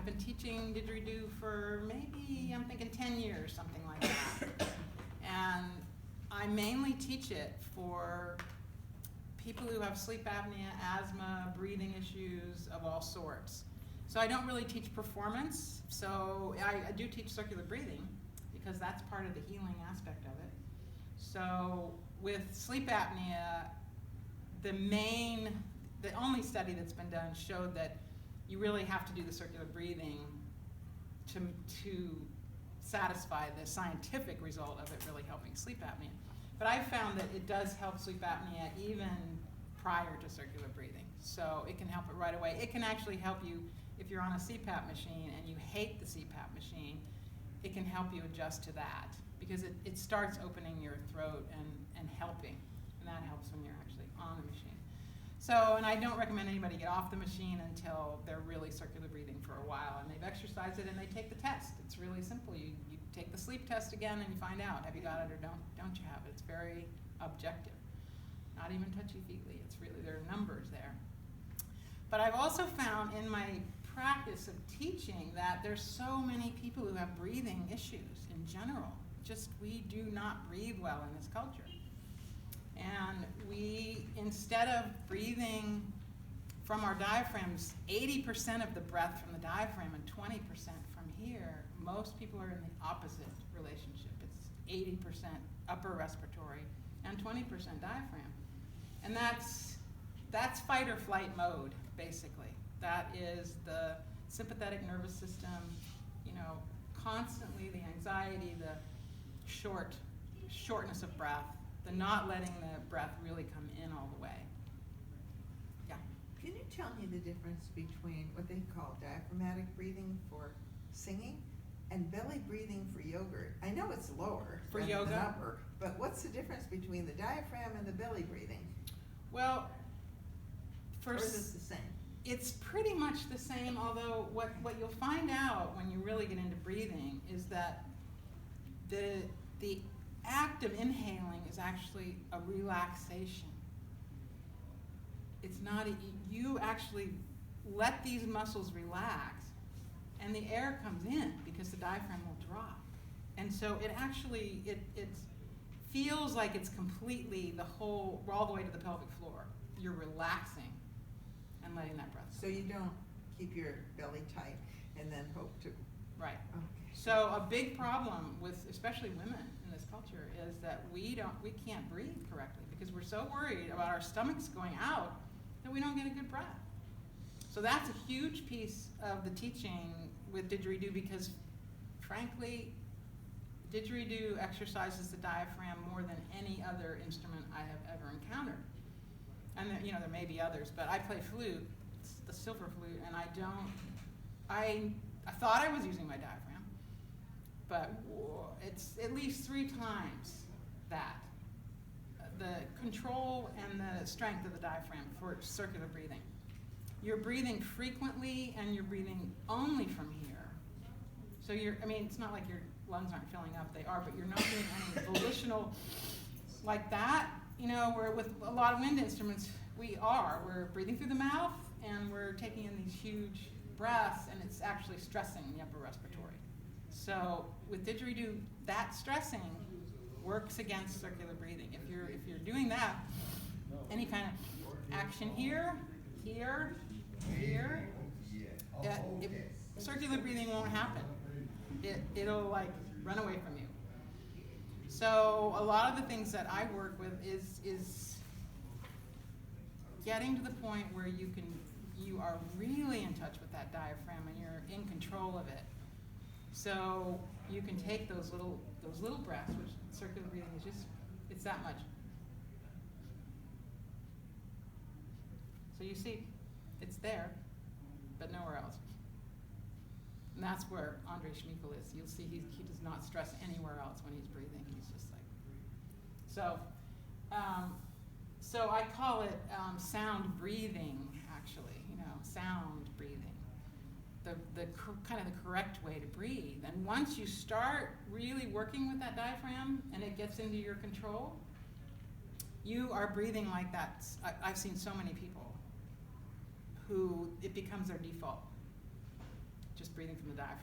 been teaching didgeridoo for maybe, I'm thinking 10 years, something like that. And I mainly teach it for people who have sleep apnea, asthma, breathing issues of all sorts. So I don't really teach performance. So I do teach circular breathing because that's part of the healing aspect of it. So with sleep apnea, the only study that's been done showed that you really have to do the circular breathing to satisfy the scientific result of it really helping sleep apnea. But I've found that it does help sleep apnea even prior to circular breathing. So it can help it right away. It can actually help you if you're on a CPAP machine and you hate the CPAP machine, it can help you adjust to that because it starts opening your throat and helping. And that helps when you're actually on the machine. So, and I don't recommend anybody get off the machine until they're really circular breathing for a while and they've exercised it and they take the test. It's really simple. You take the sleep test again and you find out, have you got it or don't you have it? It's very objective. Not even touchy-feely. It's really, there are numbers there. But I've also found in my practice of teaching that there's so many people who have breathing issues in general. Just, we do not breathe well in this culture. And we, instead of breathing from our diaphragms, 80% of the breath from the diaphragm and 20% from here, most people are in the opposite relationship. It's 80% upper respiratory and 20% diaphragm. And that's fight or flight mode, basically. That is the sympathetic nervous system, constantly the anxiety, the shortness of breath, the not letting the breath really come in all the way. Yeah. Can you tell me the difference between what they call diaphragmatic breathing for singing and belly breathing for yoga? I know it's lower for than yoga, upper, but what's the difference between the diaphragm and the belly breathing? Well, or is it the same? It's pretty much the same, although what you'll find out when you really get into breathing is that the act of inhaling is actually a relaxation. It's not, you actually let these muscles relax and the air comes in because the diaphragm will drop. And so it actually, it feels like it's completely all the way to the pelvic floor. You're relaxing and letting that breath go. So you don't keep your belly tight and then hope to... Right. Okay. So a big problem with especially women in this culture is that we can't breathe correctly because we're so worried about our stomachs going out that we don't get a good breath. So that's a huge piece of the teaching with didgeridoo because frankly, didgeridoo exercises the diaphragm more than any other instrument I have ever encountered. And there may be others, but I play flute, it's the silver flute, and I thought I was using my diaphragm, but it's at least 3 times that. The control and the strength of the diaphragm for circular breathing. You're breathing frequently and you're breathing only from here. So it's not like your lungs aren't filling up, they are, but you're not doing any volitional like that. Where with a lot of wind instruments, we're breathing through the mouth and we're taking in these huge breaths and it's actually stressing the upper respiratory. So with didgeridoo, that stressing works against circular breathing. If you're doing that, any kind of action here, circular breathing won't happen. It'll like run away from you. So a lot of the things that I work with is getting to the point where you are really in touch with that diaphragm and you're in control of it. So you can take those little breaths, which circular breathing is it's that much. So you see, it's there, but nowhere else. And that's where Andre Schmeekel is. You'll see he does not stress anywhere else when he's breathing. He's just like, so I call it sound breathing, actually, sound breathing. The kind of the correct way to breathe. And once you start really working with that diaphragm and it gets into your control, you are breathing like that. I've seen so many people who it becomes their default. Just breathing from the diaphragm.